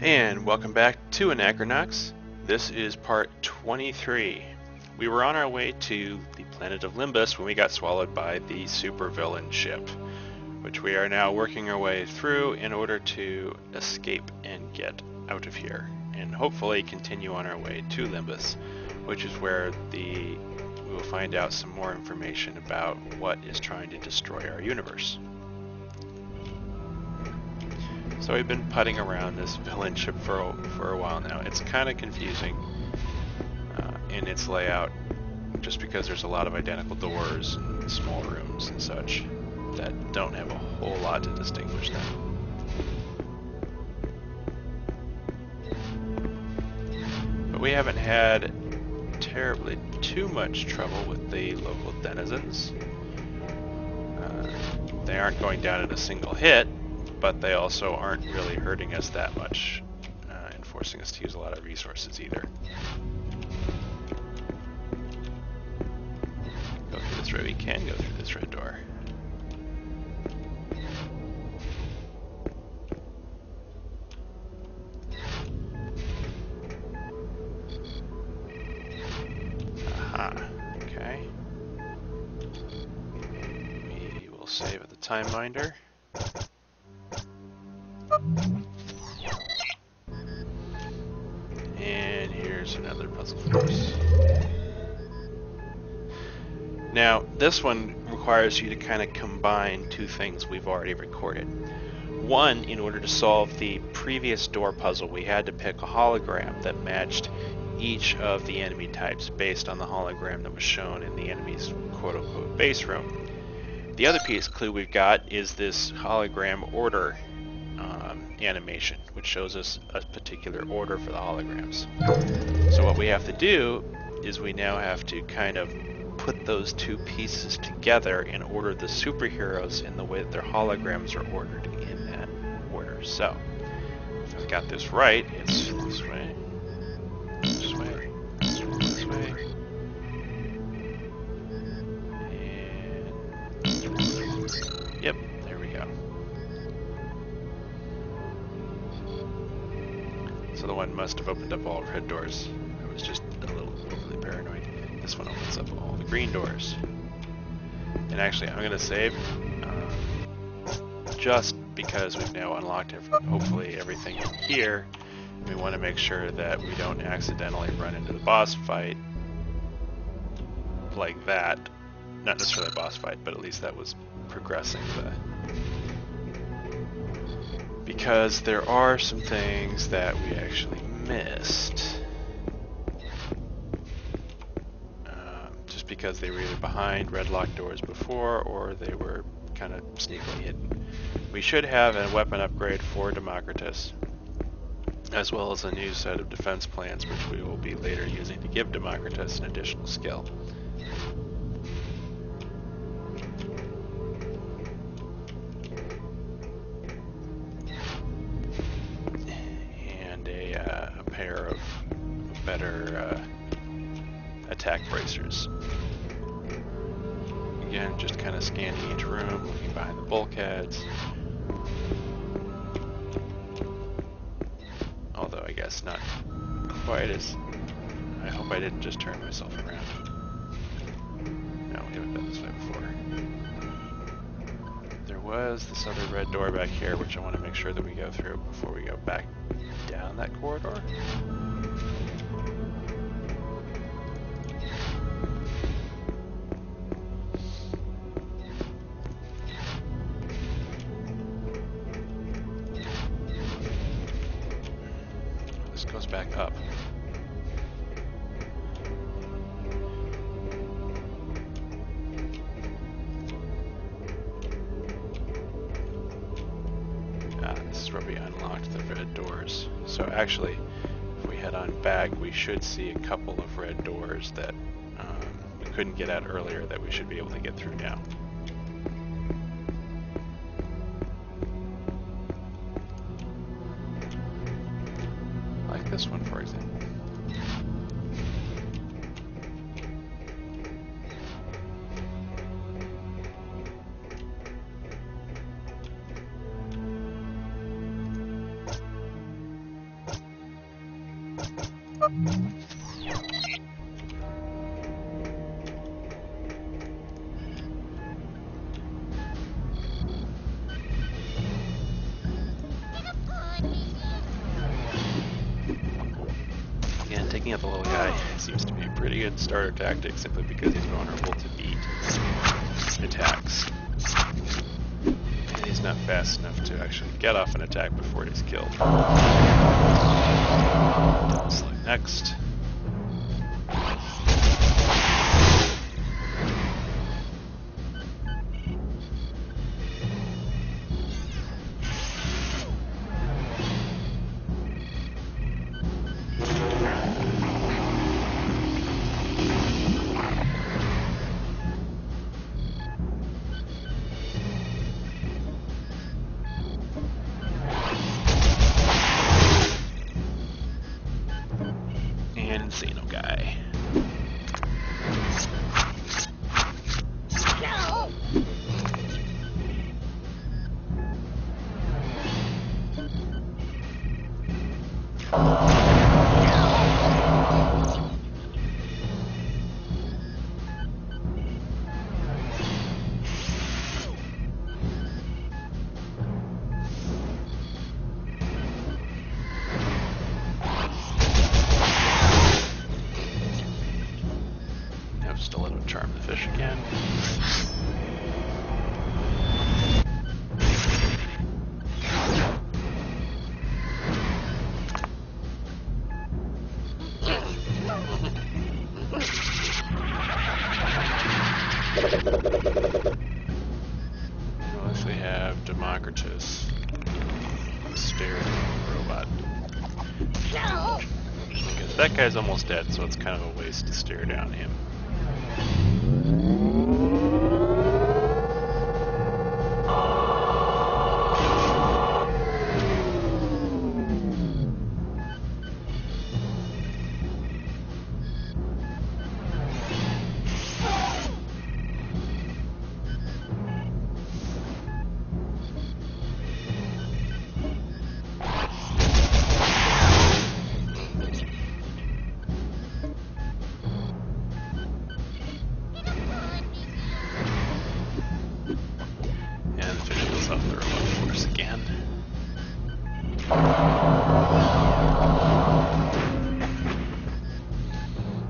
And welcome back to Anachronox. This is part 23. We were on our way to the planet of Limbus when we got swallowed by the supervillain ship, which we are now working our way through in order to escape and get out of here, and hopefully continue on our way to Limbus, which is where we will find out some more information about what is trying to destroy our universe. So we've been putting around this villain ship for a while now. It's kind of confusing in its layout, just because there's a lot of identical doors and small rooms and such that don't have a whole lot to distinguish them. But we haven't had terribly too much trouble with the local denizens. They aren't going down in a single hit, but they also aren't really hurting us that much and forcing us to use a lot of resources either. Go through this red. We can go through this red door. Aha. Okay. We will save at the time minder. And here's another puzzle for us. Now, this one requires you to kind of combine two things we've already recorded. One, in order to solve the previous door puzzle, we had to pick a hologram that matched each of the enemy types based on the hologram that was shown in the enemy's quote-unquote base room. The other piece clue we've got is this hologram order animation, which shows us a particular order for the holograms. So what we have to do is we now have to kind of put those two pieces together and order the superheroes in the way that their holograms are ordered in that order. So, if I've got this right, it's this way, this way, this way, and yep, there we go. So the one must have opened up all red doors. I was just a little overly paranoid. This one opens up all the green doors. And actually, I'm going to save just because we've now unlocked hopefully everything in here. We want to make sure that we don't accidentally run into the boss fight like that. Not necessarily a boss fight, but at least that was progressing because there are some things that we actually missed. Just because they were either behind red locked doors before, or they were kind of sneakily hidden. We should have a weapon upgrade for Democritus, as well as a new set of defense plans, which we will be later using to give Democritus an additional skill. A pair of better attack bracers. Again, just kind of scanning each room, looking behind the bulkheads. Although I guess not quite as... I hope I didn't just turn myself around. No, we haven't done this way before. There was this other red door back here, which I want to make sure that we go through before we go back down that corridor. This goes back up. This is where we unlocked the red doors. So actually, if we head on back, we should see a couple of red doors that we couldn't get at earlier that we should be able to get through now. Like this one, for example. Again, taking out the little guy seems to be a pretty good starter tactic simply because he's vulnerable to beat attacks. And he's not fast enough to actually get off an attack before he's killed. Slug next. Encino guy. Just a little charm the fish again. Unless we have Democritus, stare robot. Because that guy's almost dead, so it's kind of a waste to stare down him.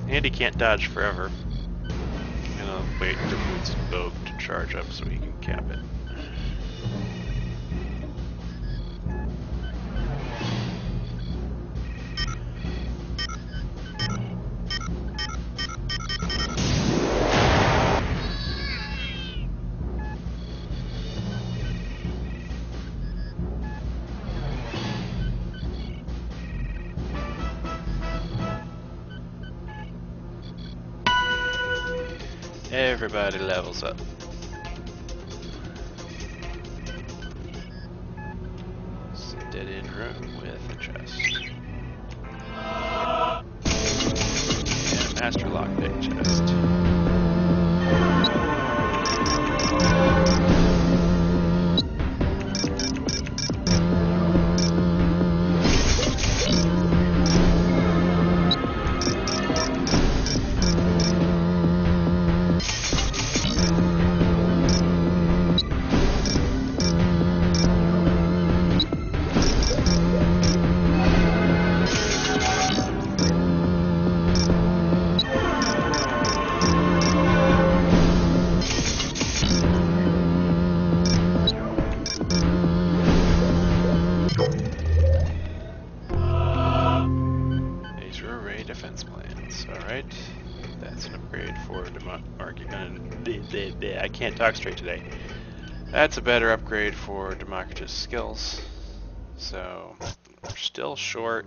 And he can't dodge forever. I'm gonna wait for Boots' boat to charge up so he can cap it. Everybody levels up. It's a dead-end room with a chest. And a master lockpick chest. I can't talk straight today. That's a better upgrade for Democritus' skills. So we're still short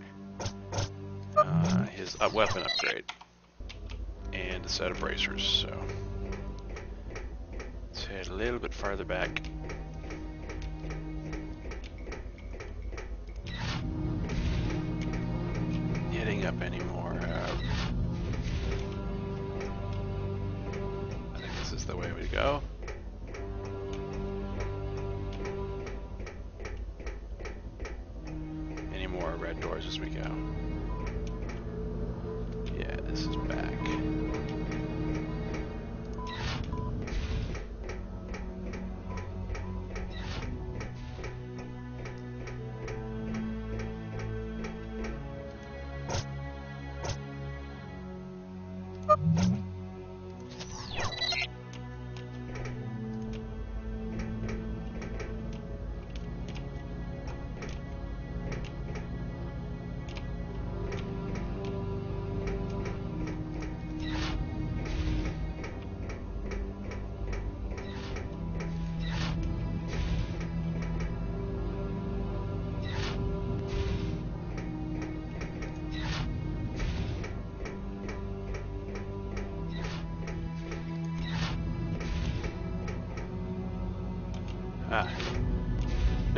his weapon upgrade and a set of bracers. So let's head a little bit farther back. Hitting up anymore. The way we go. Any more red doors as we go.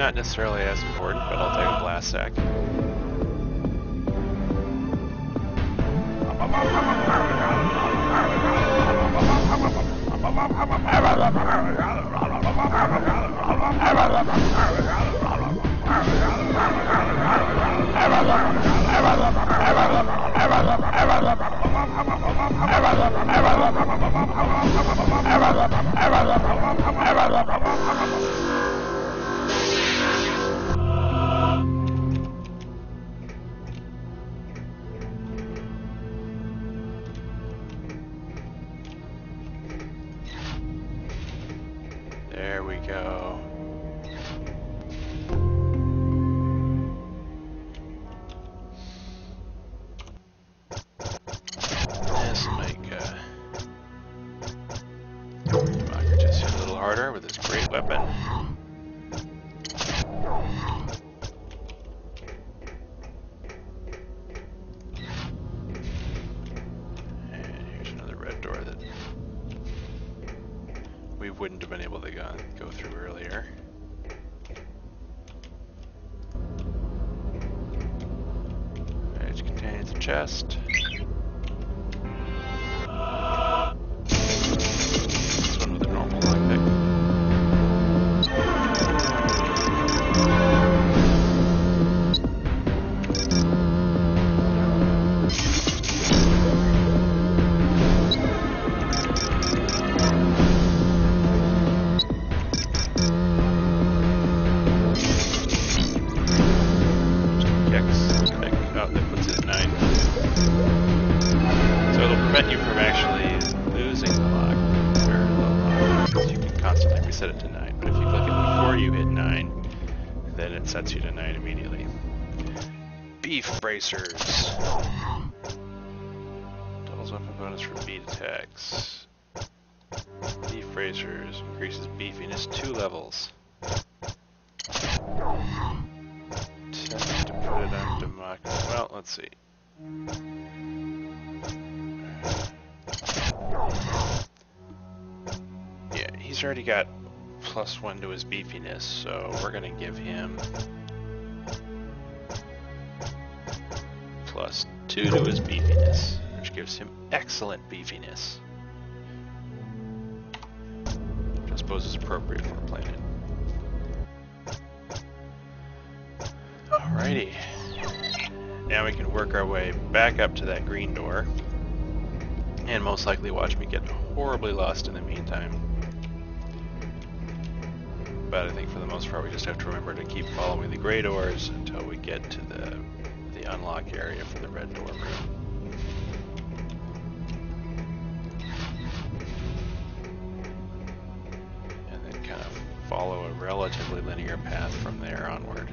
Not necessarily as important, but I'll take a blast sack. There we go. This will make Democritus hit a little harder with his great weapon. And here's another red door that we wouldn't have been able to go through earlier. Which contains a chest. This one with a normal lockpick. You from actually losing the lock, or the lock, because you can constantly reset it to 9. But if you click it before you hit 9, then it sets you to 9 immediately. Beef bracers. Doubles weapon bonus for beat attacks. Beef bracers increases beefiness 2 levels. Attempt to put it on Democritus. Well, let's see. Yeah, he's already got +1 to his beefiness, so we're gonna give him +2 to his beefiness, which gives him excellent beefiness. Which I suppose is appropriate for a planet. Alrighty. Now we can work our way back up to that green door. And most likely watch me get horribly lost in the meantime. But I think for the most part we just have to remember to keep following the gray doors until we get to the unlock area for the red door room. And then kind of follow a relatively linear path from there onward.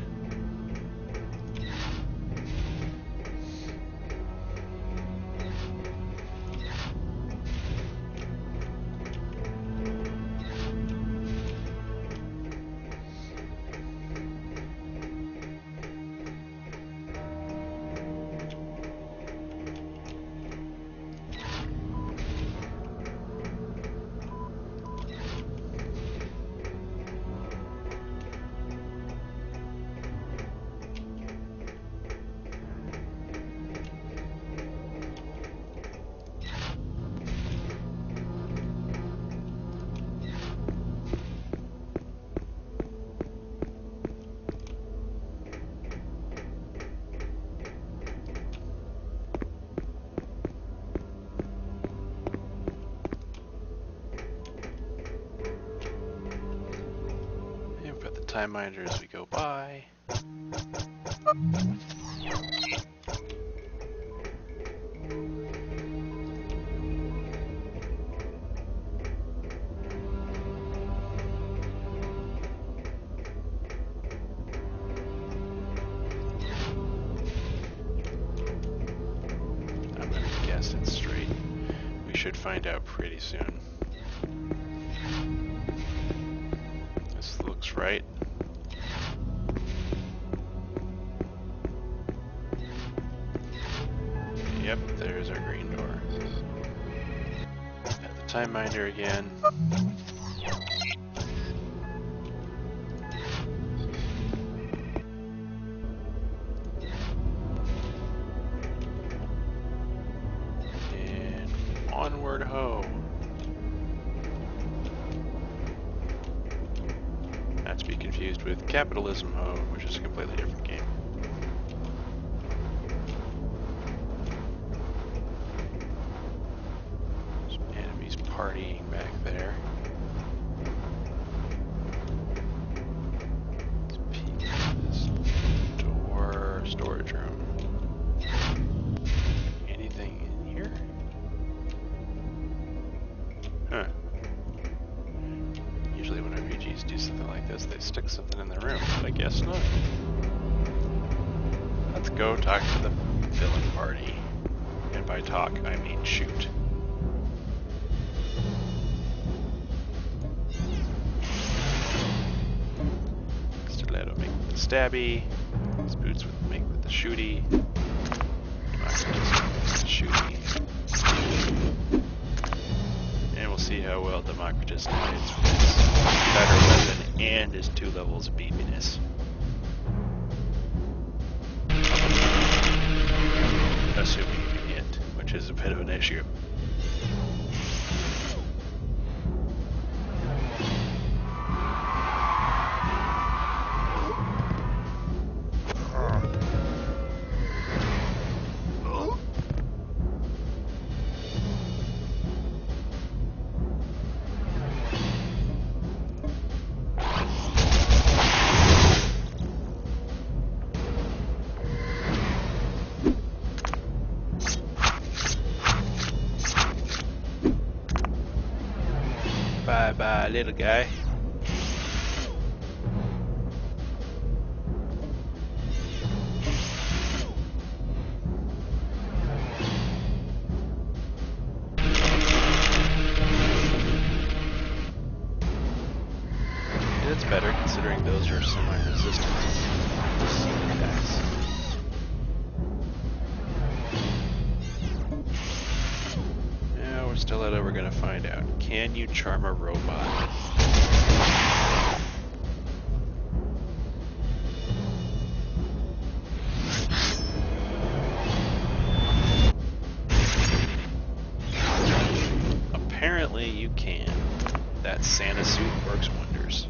Time minder as we go by. I'm gonna guess it's straight. We should find out pretty soon. This looks right. Yep, there's our green door. At the time minder again. hoe. Not to be confused with capitalism hoe, which is a completely different game. Some enemies partying back there. Let's peek at this door, storage room. Anything in here? Huh. Usually when RPGs do something like this, they stick something in the room, but I guess not. Let's go talk to the villain party. And by talk, I mean shoot. Stiletto make with the stabby. These boots would make with the shooty. Democratus with the shooty. And we'll see how well Democratus does with his better weapon and his 2 levels of beefiness. Assuming you can hit, which is a bit of an issue. Bye, little guy. It's better considering those are semi-resistant to seed attacks. Now we're still at it, we're gonna find out. Can you charm a robot? Apparently you can. That Santa suit works wonders.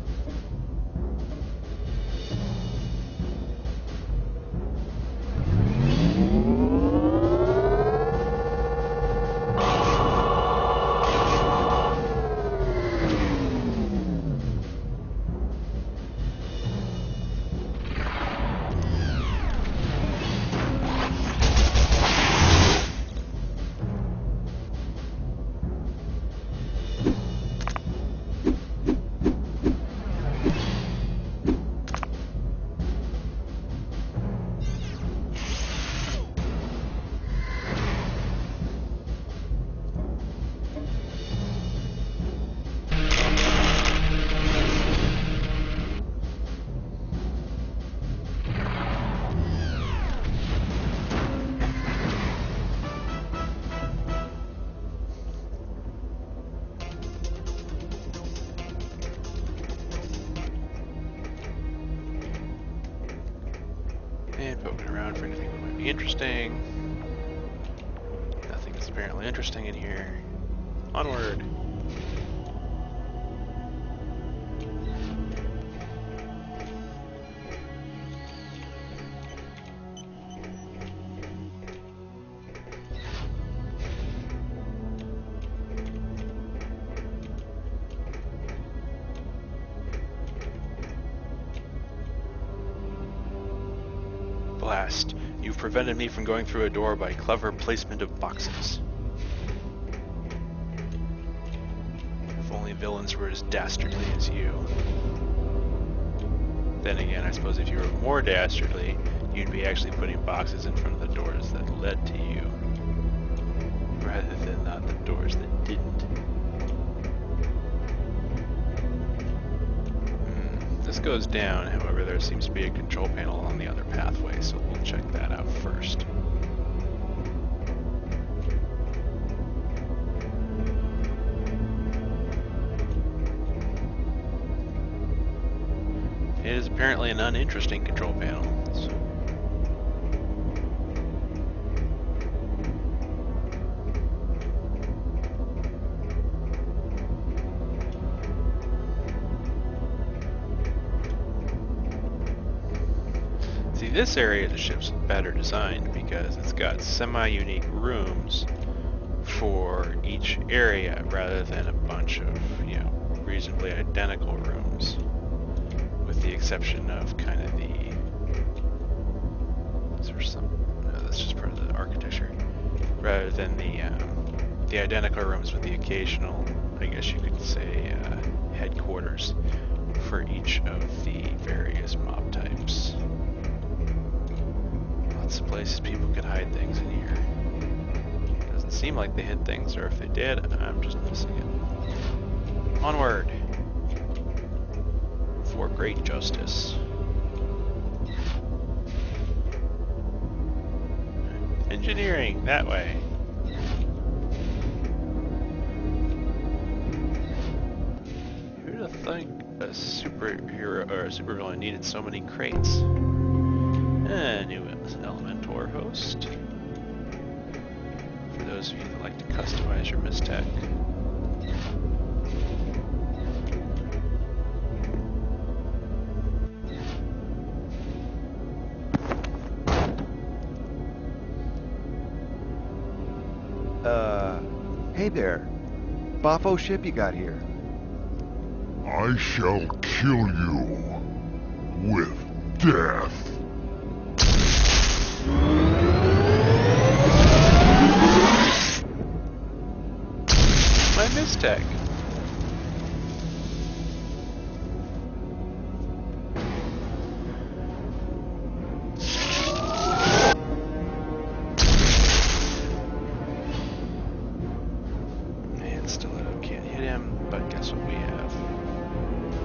And poking around for anything that might be interesting. Nothing is apparently interesting in here. Onward! Blast. You've prevented me from going through a door by clever placement of boxes. If only villains were as dastardly as you. Then again, I suppose if you were more dastardly, you'd be actually putting boxes in front of the doors that led to you, rather than not the doors that didn't. This goes down, however, there seems to be a control panel on the other pathway, so we'll check that out first. It is apparently an uninteresting control panel. So. See, this area of the ship's better designed because it's got semi-unique rooms for each area rather than a bunch of, you know, reasonably identical rooms. With the exception of kind of the... Is there some... No, that's just part of the architecture. Rather than the identical rooms with the occasional, I guess you could say, headquarters for each of the various mob types. Lots of places people could hide things in here. Doesn't seem like they hid things, or if they did, I'm just missing it. Onward! For great justice. Engineering, that way. Who'd have think a superhero or a supervillain needed so many crates? A new Elementor host. For those of you that like to customize your mistech. Hey there. Boffo ship you got here? I shall kill you with death. My mistech.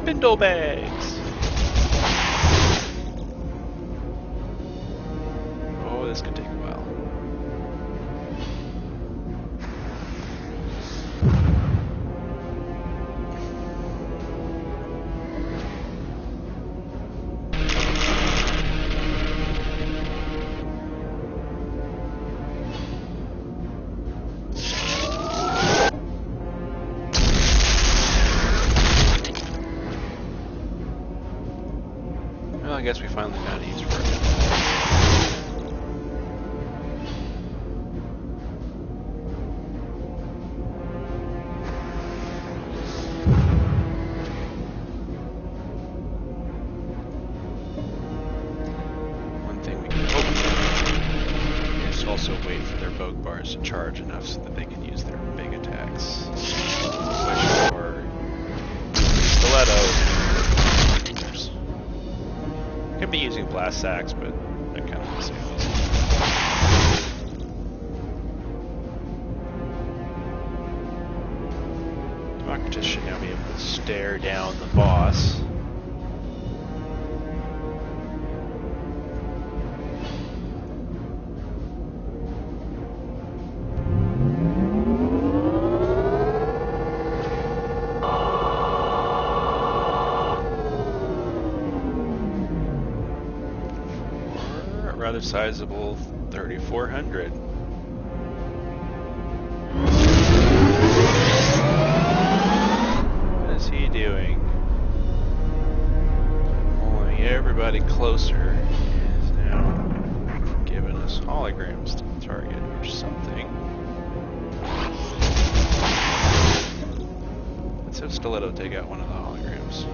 Bindle bags! Oh, this could take a while. I guess we finally found a use for it. One thing we can hope is also wait for their Vogue bars to charge enough so that they can use their big attacks. Which for Stiletto. Could be using blast sacks, but I kind of want to save those. Democratus should now be able to stare down the boss. Rather sizable 3,400. What is he doing? Pulling everybody closer is now giving us holograms to target or something. Let's have Stiletto take out one of the holograms.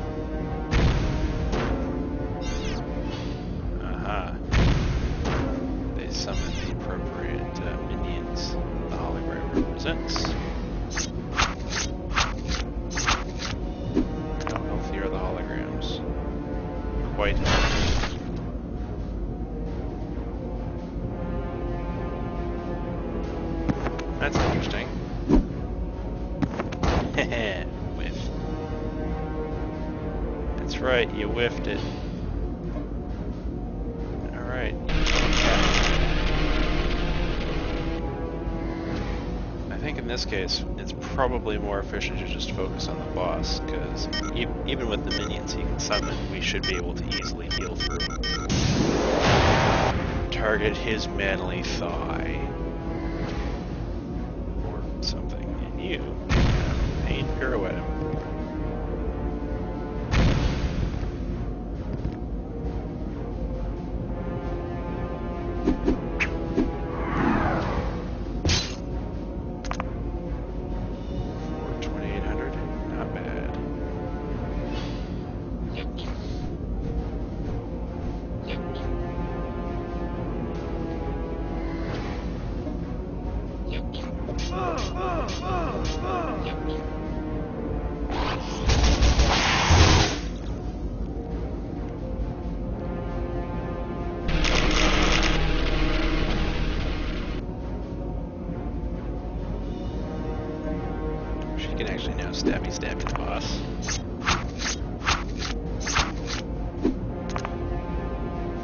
Summon the appropriate minions the hologram represents. How healthy are the holograms? Quite healthy. That's interesting. Whiff. That's right, you whiffed it. Alright. I think in this case, it's probably more efficient to just focus on the boss, because even with the minions he can summon, we should be able to easily heal through. Target his manly thigh. Or something. And you, pain pirouette him. $2,800, not bad. She can actually now stabby the boss.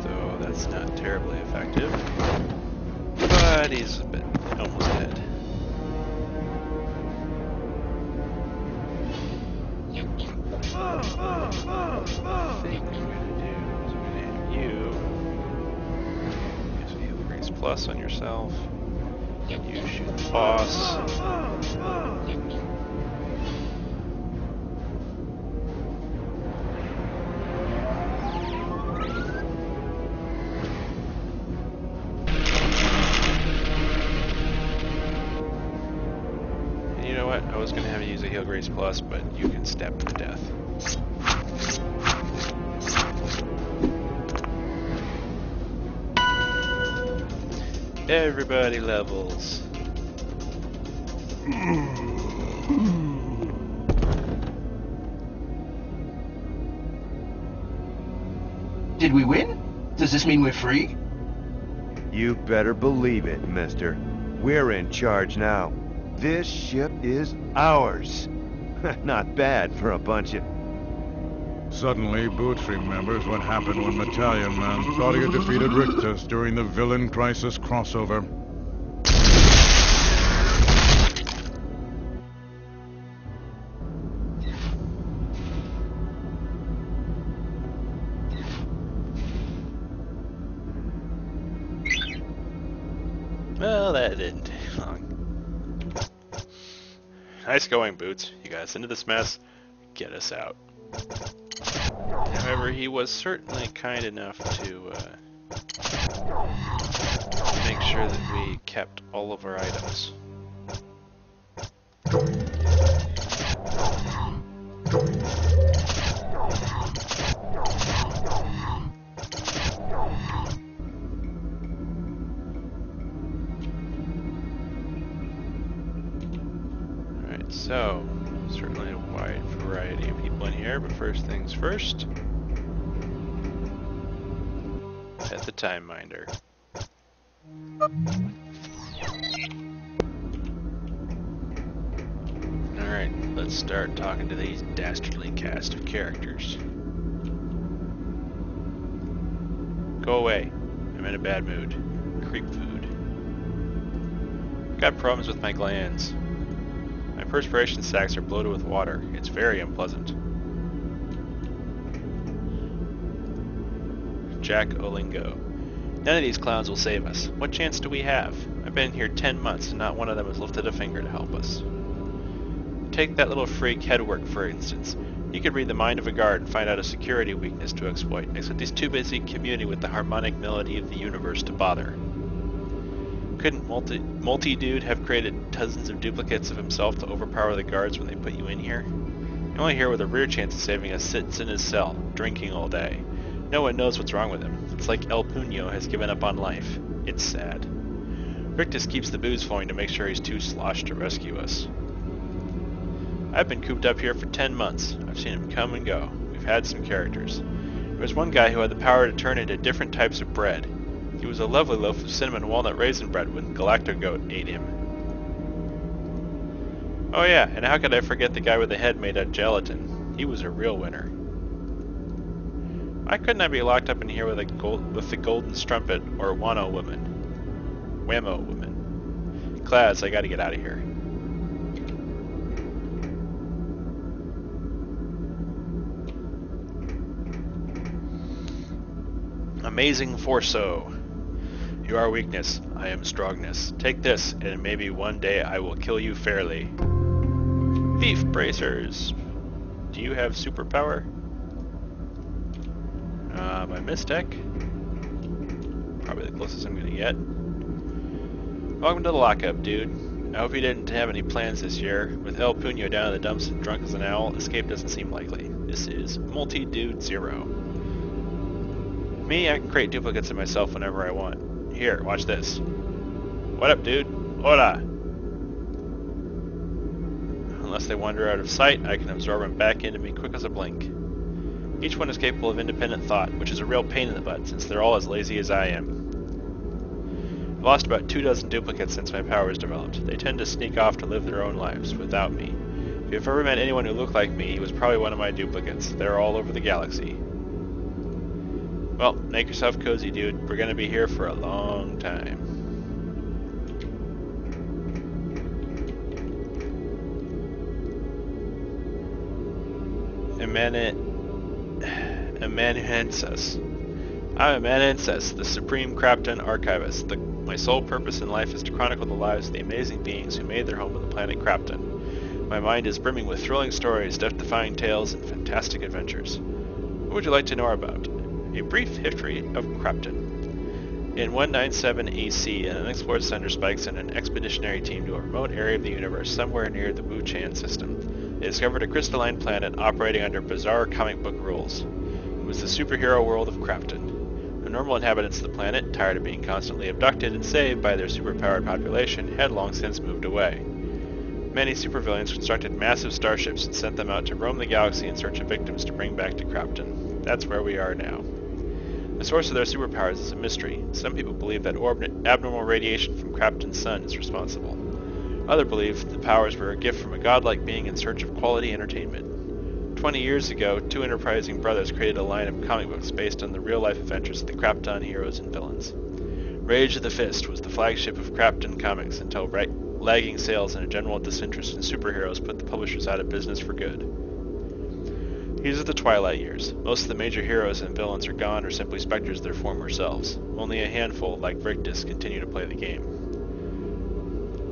Though that's not terribly effective. But he's a bit almost dead. I think what I'm gonna do is I'm gonna have you use a heal grace plus on yourself. You shoot the boss. And you know what? I was gonna have you use a heal grace plus, but you can stab to death. Everybody levels. Did we win? Does this mean we're free? You better believe it, mister. We're in charge now. This ship is ours. Not bad for a bunch of... Suddenly, Boots remembers what happened when Battalion Man thought he had defeated Rictus during the Villain Crisis crossover. Well, that didn't take long. Nice going, Boots. You got us into this mess. Get us out. However, he was certainly kind enough to make sure that we kept all of our items. Alright, so certainly a wide variety of people in here, but first things first. At the time minder. Alright, let's start talking to these dastardly cast of characters. Go away. I'm in a bad mood. Creep food. Got problems with my glands. My perspiration sacs are bloated with water. It's very unpleasant. Jack Olingo. None of these clowns will save us. What chance do we have? I've been here 10 months and not one of them has lifted a finger to help us. Take that little freak Headwork, for instance. He could read the mind of a guard and find out a security weakness to exploit, except he's too busy communing with the harmonic melody of the universe to bother. Couldn't Multi-Dude have created dozens of duplicates of himself to overpower the guards when they put you in here? The only hero with a real chance of saving us sits in his cell, drinking all day. No one knows what's wrong with him. It's like El Puño has given up on life. It's sad. Rictus keeps the booze flowing to make sure he's too sloshed to rescue us. I've been cooped up here for 10 months. I've seen him come and go. We've had some characters. There was one guy who had the power to turn into different types of bread. He was a lovely loaf of cinnamon walnut raisin bread when Galactogoat ate him. Oh yeah, and how could I forget the guy with the head made out of gelatin? He was a real winner. Why couldn't I be locked up in here with the golden strumpet or Wano woman? Whammo woman. Class, I gotta get out of here. Amazing Forso. You are weakness, I am strongness. Take this, and maybe one day I will kill you fairly. Beef bracers. Do you have superpower? My mistech? Probably the closest I'm gonna get. Welcome to the lockup, dude. I hope you didn't have any plans this year. With El Puño down in the dumps and drunk as an owl, escape doesn't seem likely. This is Multi-Dude 0. Me, I can create duplicates of myself whenever I want. Here, watch this. What up, dude? Hola! Unless they wander out of sight, I can absorb them back into me quick as a blink. Each one is capable of independent thought, which is a real pain in the butt since they're all as lazy as I am. I've lost about 24 duplicates since my powers developed. They tend to sneak off to live their own lives without me. If you've ever met anyone who looked like me, he was probably one of my duplicates. They're all over the galaxy. Well, make yourself cozy, dude. We're gonna be here for a long time. Amanuensis. I'm Amanuensis, the Supreme Crapton Archivist. My sole purpose in life is to chronicle the lives of the amazing beings who made their home on the planet Crapton. My mind is brimming with thrilling stories, death-defying tales, and fantastic adventures. What would you like to know about? A brief history of Crapton. In 197 AC, an unexplored sender spikes in an expeditionary team to a remote area of the universe somewhere near the Wu-Chan system. They discovered a crystalline planet operating under bizarre comic book rules. It was the superhero world of Crapton. The normal inhabitants of the planet, tired of being constantly abducted and saved by their superpowered population, had long since moved away. Many supervillains constructed massive starships and sent them out to roam the galaxy in search of victims to bring back to Crapton. That's where we are now. The source of their superpowers is a mystery. Some people believe that abnormal radiation from Crapton's sun is responsible. Others believe the powers were a gift from a godlike being in search of quality entertainment. 20 years ago, two enterprising brothers created a line of comic books based on the real-life adventures of the Crapton heroes and villains. Rage of the Fist was the flagship of Crapton Comics until lagging sales and a general disinterest in superheroes put the publishers out of business for good. These are the Twilight years. Most of the major heroes and villains are gone or simply specters of their former selves. Only a handful, like Rictus, continue to play the game.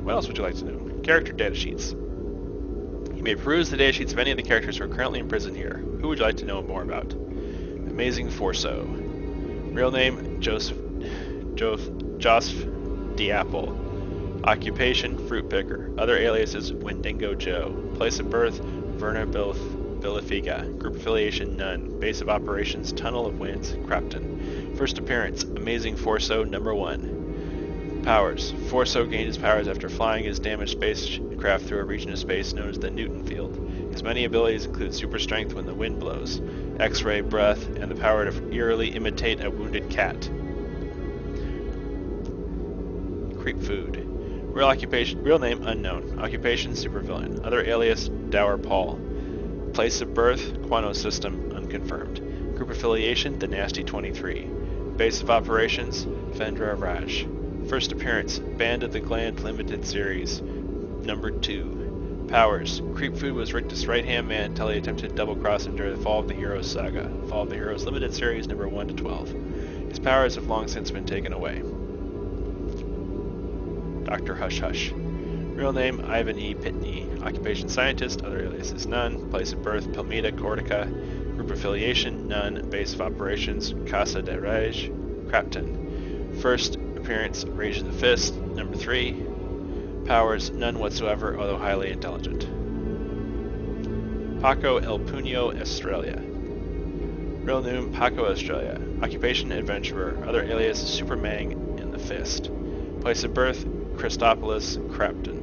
What else would you like to know? Character datasheets. You may peruse the datasheets of any of the characters who are currently in prison here. Who would you like to know more about? Amazing Forso. Real name, Joseph Diapple. Occupation, fruit picker. Other aliases, Wendigo Joe. Place of birth, Verna Bilifiga. Group affiliation, none. Base of operations, Tunnel of Winds, Crapton. First appearance, Amazing Forso number 1. Powers. Forso gained his powers after flying his damaged spacecraft through a region of space known as the Newton Field. His many abilities include super strength when the wind blows, X-ray breath, and the power to eerily imitate a wounded cat. Creep food. Real name unknown. Occupation supervillain. Other alias Dower Paul. Place of birth Quano system unconfirmed. Group affiliation The Nasty 23. Base of operations Vendra Raj. First appearance, Band of the Gland Limited Series, number 2. Powers, Creep Food was Rictus' right-hand man until he attempted to double-cross him during the Fall of the Heroes saga, Fall of the Heroes Limited Series, number 1 to 12. His powers have long since been taken away. Dr. Hush Hush. Real name, Ivan E. Pitney. Occupation Scientist, other aliases none. Place of birth, Palmita, Cortica. Group affiliation, none. Base of operations, Casa de Rage, Crapton. First appearance, Rage of the Fist, number 3. Powers, none whatsoever, although highly intelligent. Paco El Puño Estrella. Real name, Paco Estrella. Occupation, Adventurer. Other alias, Superman in the Fist. Place of birth, Christopolis, Crapton.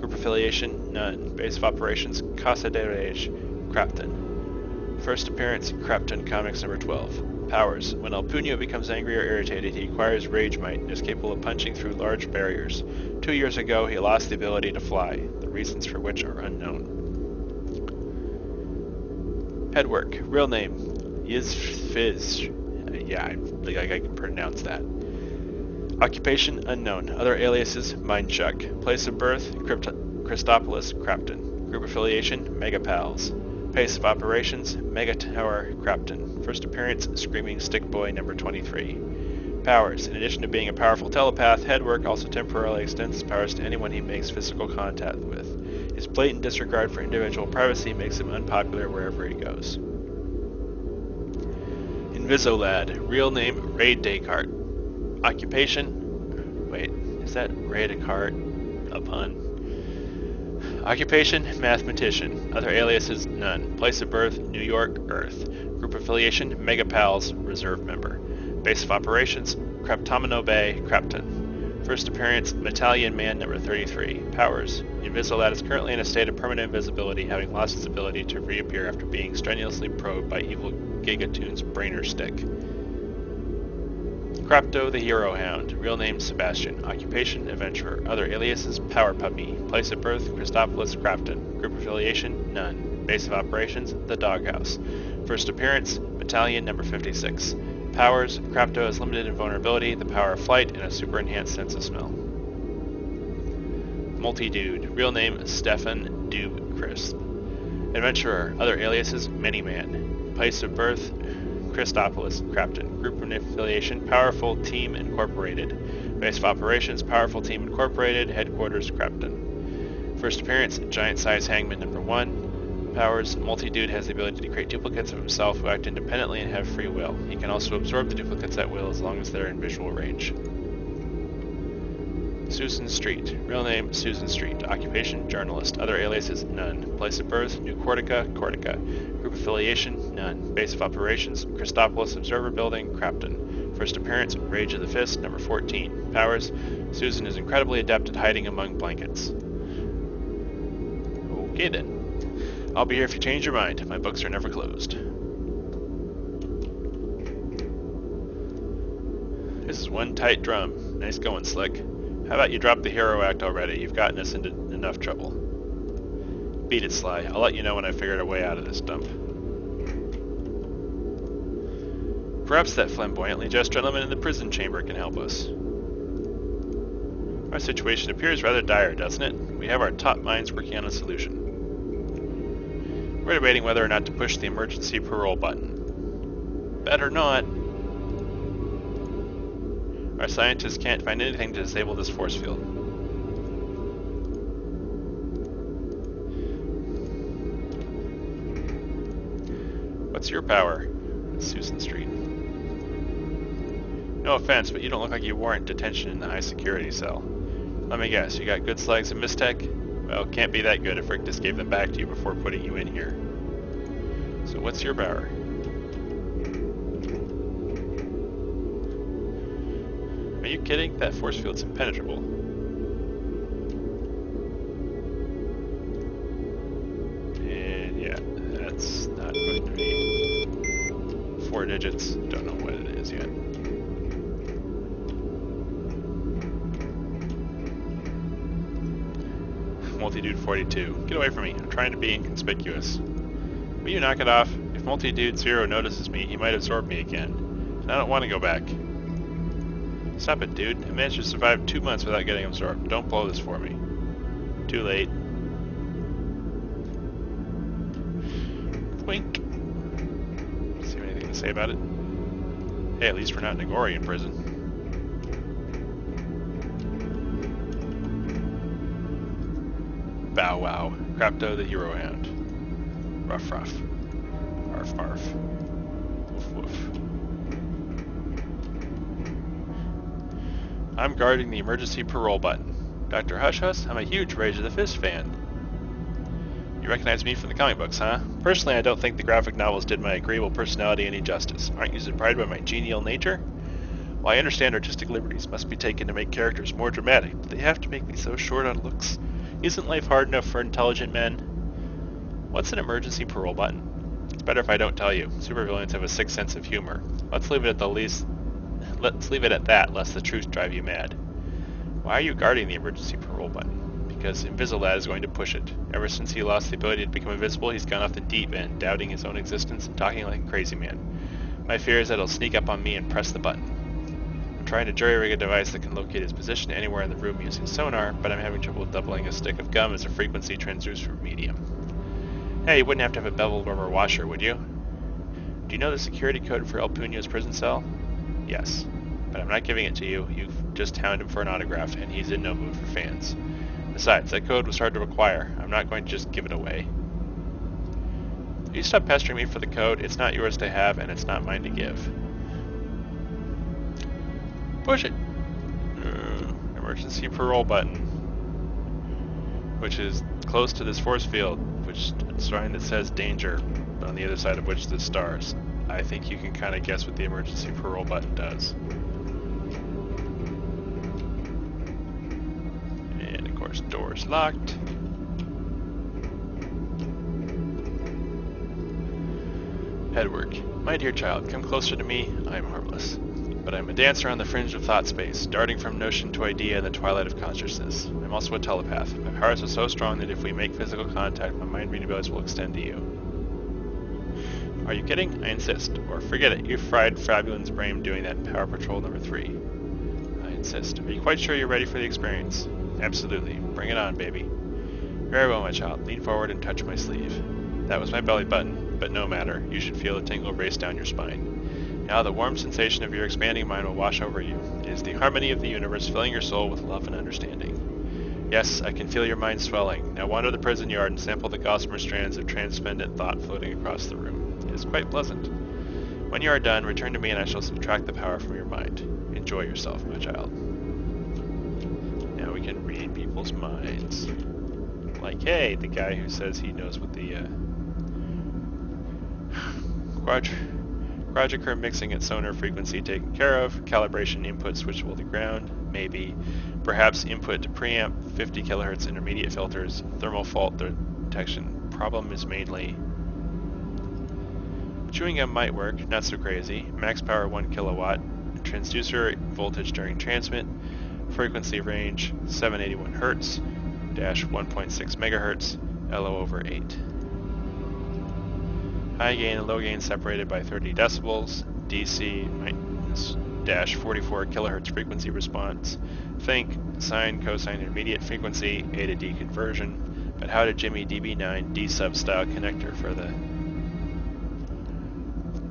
Group affiliation, none. Base of operations, Casa de Rage, Crapton. First appearance, Crapton Comics number 12. Powers. When El Puño becomes angry or irritated, he acquires Rage Might and is capable of punching through large barriers. 2 years ago, he lost the ability to fly, the reasons for which are unknown. Headwork. Real name, Yizfiz. Yeah, I think I can pronounce that. Occupation, unknown. Other aliases, Mindchuck. Place of birth, Christopolis, Crapton. Group affiliation, Megapals. Base of operations, Mega Tower, Crapton. First appearance, Screaming Stick Boy number 23. Powers. In addition to being a powerful telepath, Headwork also temporarily extends his powers to anyone he makes physical contact with. His blatant disregard for individual privacy makes him unpopular wherever he goes. Invisolad. Real name, Ray Descartes. Occupation. Wait, is that Ray Descartes? A pun. Occupation, mathematician. Other aliases, none. Place of birth, New York, Earth. Group affiliation, Megapals, reserve member. Base of operations, Kraptomino Bay, Krapton. First appearance, Battalion Man number 33. Powers, Invisilat is currently in a state of permanent invisibility, having lost its ability to reappear after being strenuously probed by evil Gigatoon's brainer stick. Crapto the Hero Hound, real name Sebastian, occupation adventurer, other aliases Power Puppy, place of birth Christopolis, Crafton, group affiliation none, base of operations the Doghouse, first appearance Battalion number 56, powers Crapto has limited invulnerability, the power of flight, and a super enhanced sense of smell. Multi-Dude, real name Stefan Dube Crisp, adventurer, other aliases Many-Man, place of birth Christopolis, Crafton. Group affiliation, Powerful Team Incorporated. Base of operations, Powerful Team Incorporated. Headquarters, Crafton. First appearance, Giant Size Hangman number 1. Powers, Multi-Dude has the ability to create duplicates of himself who act independently and have free will. He can also absorb the duplicates at will as long as they're in visual range. Susan Street. Real name, Susan Street. Occupation, journalist. Other aliases, none. Place of birth, New Cortica, Cortica. Group affiliation, none. Base of operations, Christopolis Observer Building, Crapton. First appearance, Rage of the Fist, number 14. Powers, Susan is incredibly adept at hiding among blankets. Okay then. I'll be here if you change your mind. My books are never closed. This is one tight drum. Nice going, Slick. How about you drop the hero act already? You've gotten us into enough trouble. Beat it, Sly. I'll let you know when I figured a way out of this dump. Perhaps that flamboyantly dressed gentleman in the prison chamber can help us. Our situation appears rather dire, doesn't it? We have our top minds working on a solution. We're debating whether or not to push the emergency parole button. Better not. Our scientists can't find anything to disable this force field. What's your power? Susan Street. No offense, but you don't look like you warrant detention in the high security cell. Let me guess, you got good slugs and mistech? Well, can't be that good if Rick just gave them back to you before putting you in here. So what's your power? Are you kidding? That force field's impenetrable. And yeah, that's not going to be 4 digits. Don't know what it is yet. Multi-Dude 42. Get away from me. I'm trying to be inconspicuous. Will you knock it off? If Multi-Dude 0 notices me, he might absorb me again. And I don't want to go back. Stop it, dude. I managed to survive 2 months without getting absorbed. Don't blow this for me. Too late. Wink. See if anything to say about it? Hey, at least we're not in Nagori in prison. Bow wow. Crapto the Hero Hound. Ruff ruff. Arf arf. Woof woof. I'm guarding the emergency parole button. Dr. Hush Hush, I'm a huge Rage of the Fist fan. You recognize me from the comic books, huh? Personally, I don't think the graphic novels did my agreeable personality any justice. Aren't you surprised by my genial nature? While I understand artistic liberties must be taken to make characters more dramatic, do they have to make me so short on looks? Isn't life hard enough for intelligent men? What's an emergency parole button? It's better if I don't tell you. Supervillains have a sick sense of humor. Let's leave it at that, lest the truth drive you mad. Why are you guarding the emergency parole button? Because Invisilat is going to push it. Ever since he lost the ability to become invisible, he's gone off the deep end, doubting his own existence and talking like a crazy man. My fear is that he'll sneak up on me and press the button. I'm trying to jury-rig a device that can locate his position anywhere in the room using sonar, but I'm having trouble doubling a stick of gum as a frequency transducer medium. Hey, you wouldn't have to have a beveled rubber washer, would you? Do you know the security code for El Puño's prison cell? Yes, but I'm not giving it to you. You've just hounded him for an autograph, and he's in no mood for fans. Besides, that code was hard to acquire. I'm not going to just give it away. Will you stop pestering me for the code? It's not yours to have, and it's not mine to give. Push it. Emergency parole button, which is close to this force field, which a sign that says danger, on the other side of which the stars. I think you can kind of guess what the emergency parole button does. And of course, door's locked. Headwork. My dear child, come closer to me. I am harmless. But I'm a dancer on the fringe of thought space, darting from notion to idea in the twilight of consciousness. I'm also a telepath. My powers are so strong that if we make physical contact, my mind reading abilities will extend to you. Are you kidding? I insist. Or forget it. You fried Fabulin's brain doing that Power Patrol number 3. I insist. Are you quite sure you're ready for the experience? Absolutely. Bring it on, baby. Very well, my child. Lean forward and touch my sleeve. That was my belly button, but no matter. You should feel a tingle race down your spine. Now the warm sensation of your expanding mind will wash over you. It is the harmony of the universe filling your soul with love and understanding. Yes, I can feel your mind swelling. Now wander the prison yard and sample the gossamer strands of transcendent thought floating across the room. It is quite pleasant. When you are done, return to me and I shall subtract the power from your mind. Enjoy yourself, my child. Now we can read people's minds. Like, hey, the guy who says he knows what the quadricurve mixing at sonar frequency taken care of, calibration input switchable to ground, maybe, perhaps input to preamp, 50 kilohertz intermediate filters, thermal fault detection. Problem is mainly chewing gum might work, not so crazy, max power 1 kilowatt, transducer voltage during transmit, frequency range 781 hertz, dash 1.6 megahertz, LO over 8. High gain and low gain separated by 30 decibels, DC dash 44 kilohertz frequency response. Think sine, cosine, intermediate frequency, A to D conversion, but how did Jimmy DB9 D sub style connector for the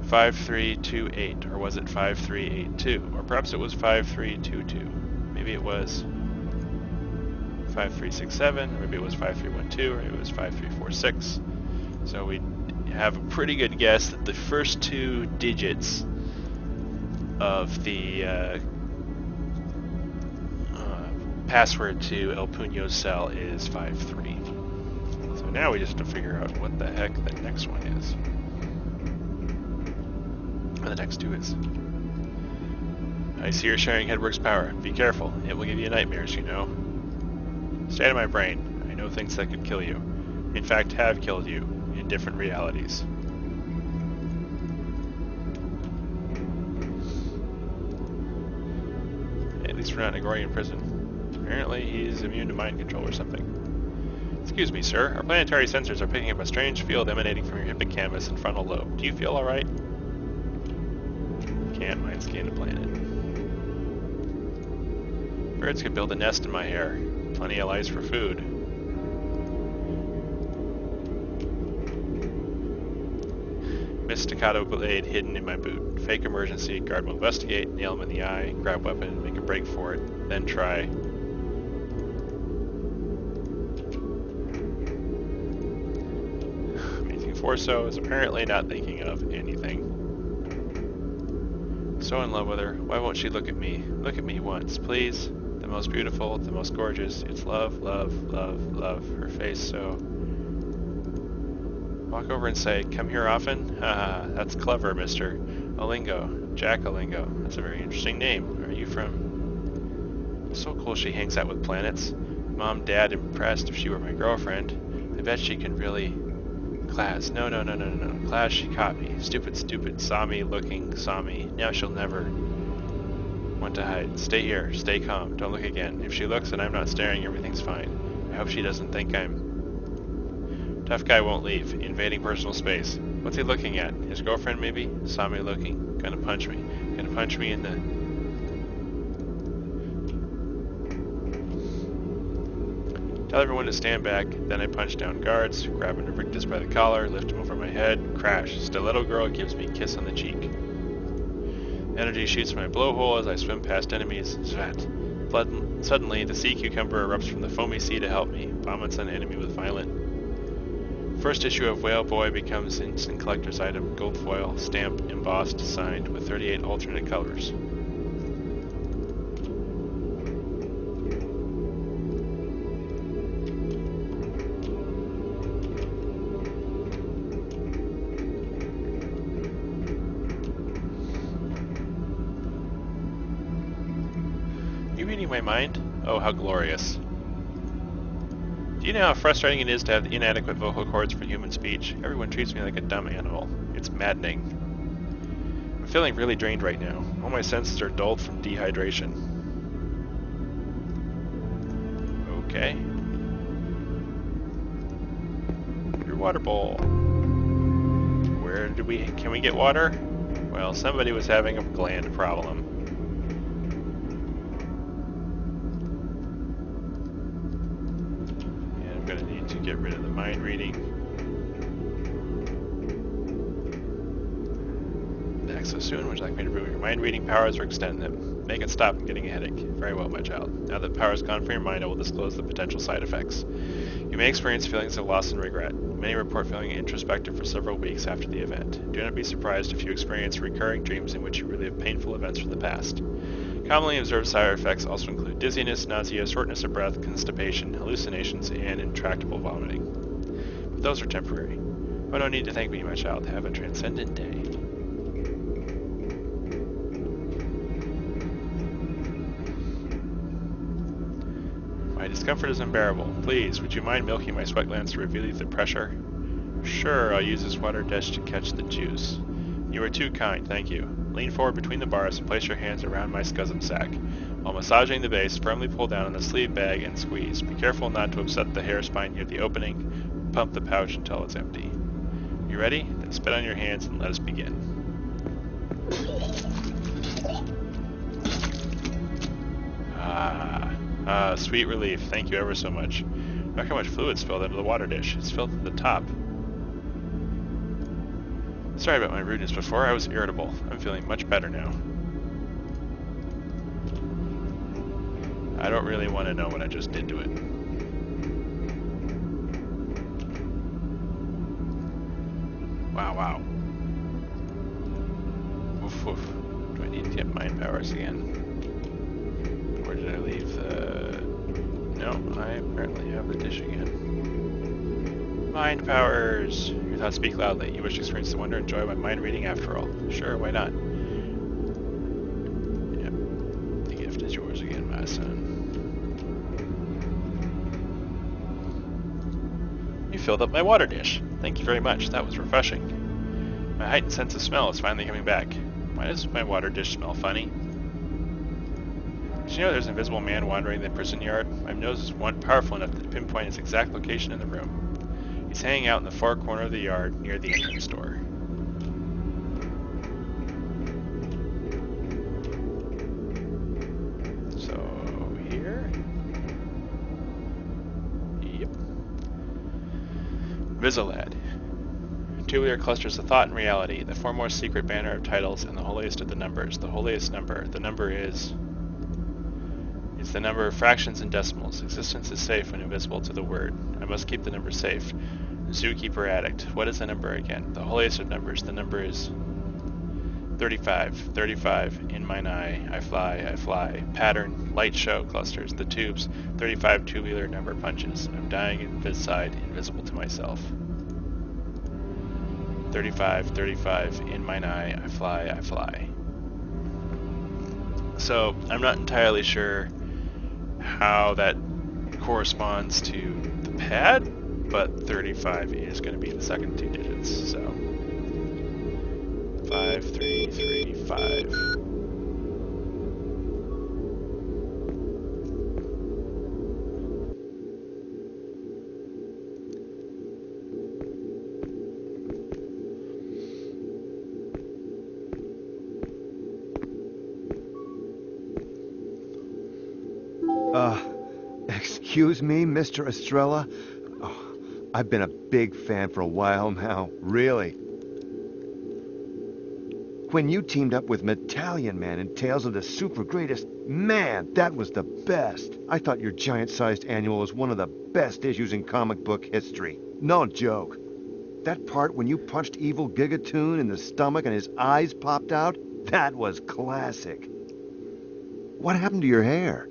5328, or was it 5382, or perhaps it was 5322, maybe it was 5367, or maybe it was 5312, or maybe it was 5346. So we have a pretty good guess that the first 2 digits of the password to El Puño's cell is 53. So now we just have to figure out what the heck the next one is. Or the next 2 is. I see you're sharing Headwork's power. Be careful. It will give you nightmares, you know. Stay out of my brain. I know things that could kill you. In fact, have killed you in different realities. At least we're not in Agorian prison. Apparently he's immune to mind control or something. Excuse me, sir. Our planetary sensors are picking up a strange field emanating from your hippocampus and frontal lobe. Do you feel alright? Can't mind scan a planet. Birds could build a nest in my hair. Plenty of lice for food. Missed staccato blade hidden in my boot. Fake emergency, guard will investigate, nail him in the eye, grab weapon, make a break for it, then try. Amazing Forso is apparently not thinking of anything. So in love with her, why won't she look at me? Look at me once, please. The most beautiful, the most gorgeous. It's love, love, love, love. Her face so... Walk over and say, come here often? Haha, that's clever, Mr. Olingo. Jack Olingo. That's a very interesting name. Are you from... So cool she hangs out with planets. Mom, Dad impressed if she were my girlfriend. I bet she can really... Class. No. Class, she caught me. Stupid. Saw me looking, saw me. Now she'll never... Want to hide. Stay here. Stay calm. Don't look again. If she looks and I'm not staring, everything's fine. I hope she doesn't think I'm... Tough guy won't leave. Invading personal space. What's he looking at? His girlfriend, maybe? Saw me looking. Gonna punch me. Gonna punch me in the... Tell everyone to stand back. Then I punch down guards, grab Invictus by the collar, lift him over my head, crash. Stiletto girl gives me a kiss on the cheek. Energy shoots from my blowhole as I swim past enemies. Suddenly, the sea cucumber erupts from the foamy sea to help me. Vomits on enemy with violent... First issue of Whale Boy becomes instant collector's item, gold foil, stamp, embossed, signed, with 38 alternate colors. you reading my mind? Oh, how glorious. Do you know how frustrating it is to have inadequate vocal cords for human speech? Everyone treats me like a dumb animal. It's maddening. I'm feeling really drained right now. All my senses are dulled from dehydration. Okay. Your water bowl. Where can we get water? Well, somebody was having a gland problem. And I'm gonna need to get rid of the mind reading. Back so soon, would you like me to remove your mind reading powers or extend them? Make it stop. I'm getting a headache. Very well, my child. Now that power is gone from your mind, I will disclose the potential side effects. You may experience feelings of loss and regret. Many report feeling introspective for several weeks after the event. Do not be surprised if you experience recurring dreams in which you relive painful events from the past. Commonly observed side effects also include dizziness, nausea, shortness of breath, constipation, hallucinations, and intractable vomiting. But those are temporary. Oh, no need to thank me, my child. Have a transcendent day. My discomfort is unbearable. Please, would you mind milking my sweat glands to relieve the pressure? Sure, I'll use this water dish to catch the juice. You are too kind, thank you. Lean forward between the bars and place your hands around my scusum sac. While massaging the base, firmly pull down on the sleeve bag and squeeze. Be careful not to upset the hair spine near the opening. Pump the pouch until it's empty. You ready? Then spit on your hands and let us begin. Sweet relief. Thank you ever so much. Look how much fluid spilled into the water dish. It's filled to the top. Sorry about my rudeness before. I was irritable. I'm feeling much better now. I don't really want to know what I just did to it. Wow, wow. Woof, woof. Do I need to get mind powers again? Where did I leave the... No, I apparently have the dish again. Mind powers! Your thoughts speak loudly. You wish to experience the wonder and joy of my mind reading after all. Sure, why not? Yep. The gift is yours again, my son. You filled up my water dish. Thank you very much. That was refreshing. My heightened sense of smell is finally coming back. Why does my water dish smell funny? Did you know there's an invisible man wandering the prison yard? My nose is powerful enough to pinpoint his exact location in the room. He's hanging out in the far corner of the yard near the entrance door. So, here? Yep. Visolad. Tubular clusters of thought and reality, the foremost secret banner of titles, and the holiest of the numbers. The holiest number. The number is... It's the number of fractions and decimals. Existence is safe when invisible to the word. I must keep the number safe. Zookeeper addict. What is the number again? The holiest of numbers. The number is 35. 35. In mine eye. I fly. I fly. Pattern. Light show clusters. The tubes. 35 tubular number punches. I'm dying inside, invisible to myself. 35. 35. In mine eye. I fly. I fly. So, I'm not entirely sure how that corresponds to the pad, but 35 is going to be the second two digits, so 5, 3, 3, 5. Excuse me, Mr. Estrella? Oh, I've been a big fan for a while now, really. When you teamed up with Medallion Man in Tales of the Super Greatest, man, that was the best. I thought your giant-sized annual was one of the best issues in comic book history. No joke. That part when you punched Evil Gigatoon in the stomach and his eyes popped out, that was classic. What happened to your hair?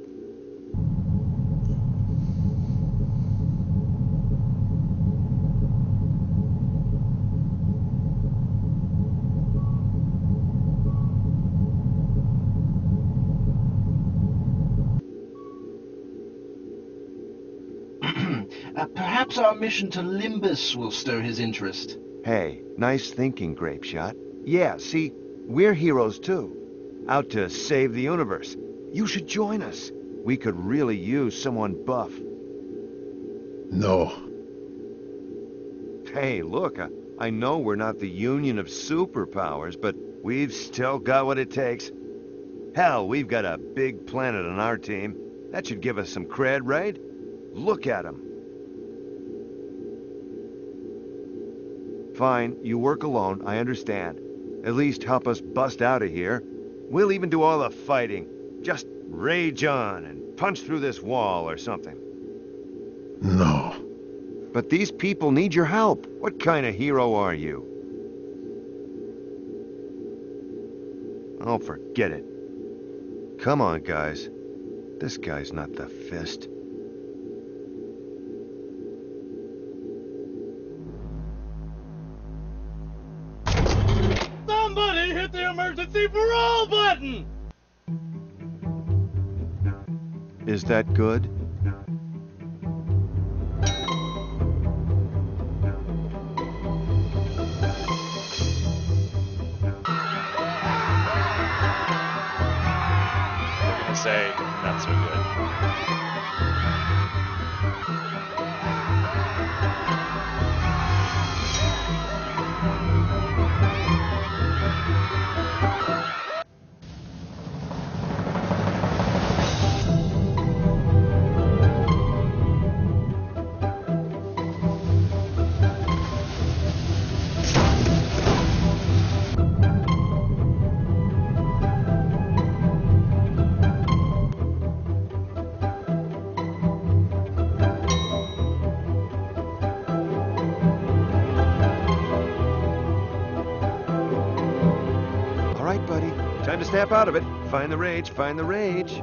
Perhaps our mission to Limbus will stir his interest. Hey, nice thinking, Grape Shot. Yeah, see, we're heroes too. Out to save the universe. You should join us. We could really use someone buff. No. Hey, look, I know we're not the Union of Superpowers, but we've still got what it takes. Hell, we've got a big planet on our team. That should give us some cred, right? Look at him. Fine, you work alone, I understand. At least help us bust out of here. We'll even do all the fighting. Just rage on and punch through this wall or something. No. But these people need your help. What kind of hero are you? Oh, forget it. Come on, guys. This guy's not the Fist. Somebody hit the emergency parole button! Is that good? Say not so good. Time to snap out of it. Find the rage, find the rage.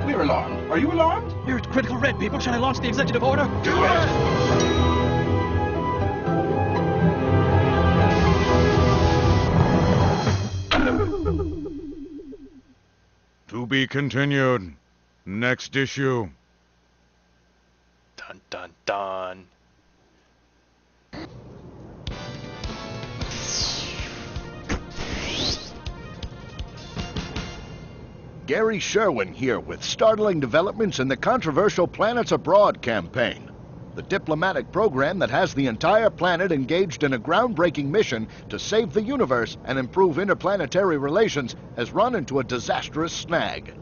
We're alarmed. Are you alarmed? You're at critical red, people. Shall I launch the executive order? Do it! To be continued. Next issue. Dun dun dun. Gary Sherwin here with startling developments in the controversial Planets Abroad campaign. The diplomatic program that has the entire planet engaged in a groundbreaking mission to save the universe and improve interplanetary relations has run into a disastrous snag.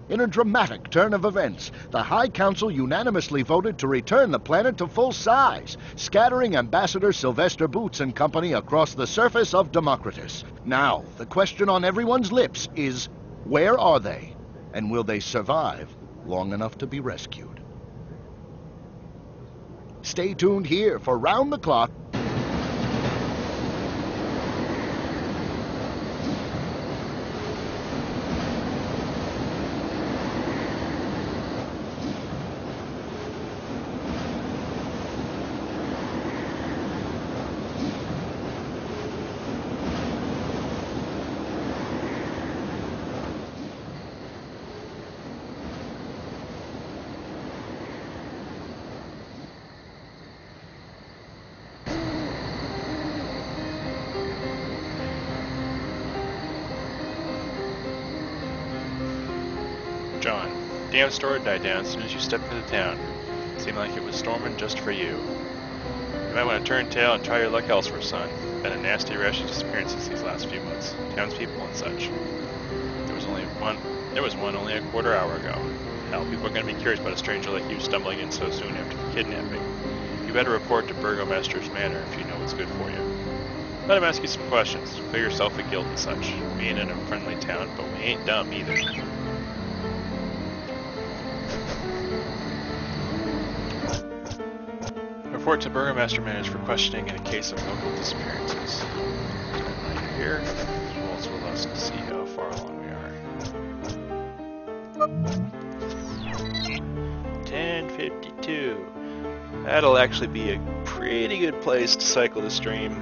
In a dramatic turn of events, the High Council unanimously voted to return the planet to full size, scattering Ambassador Sylvester Boots and company across the surface of Democritus. Now, the question on everyone's lips is, where are they? And will they survive long enough to be rescued? Stay tuned here for Round the Clock. John, damn store died down as soon as you stepped into town. Seemed like it was storming just for you. You might want to turn tail and try your luck elsewhere, son. Been a nasty rash of disappearances these last few months. Townspeople and such. There was one only a quarter hour ago. Hell, people are going to be curious about a stranger like you stumbling in so soon after the kidnapping. You better report to Burgomaster's Manor if you know what's good for you. Let him ask you some questions, clear yourself of guilt and such. We ain't in a friendly town, but we ain't dumb either. Report to Burgomaster Manor for questioning in a case of local disappearances. Right here, rolls with us to see how far along we are. 10:52. That'll actually be a pretty good place to cycle the stream,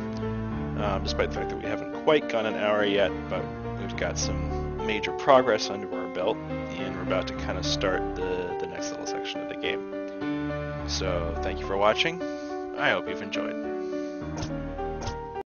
despite the fact that we haven't quite gone an hour yet, but we've got some major progress under our belt, and we're about to kind of start the next little section of the game. So thank you for watching. I hope you've enjoyed.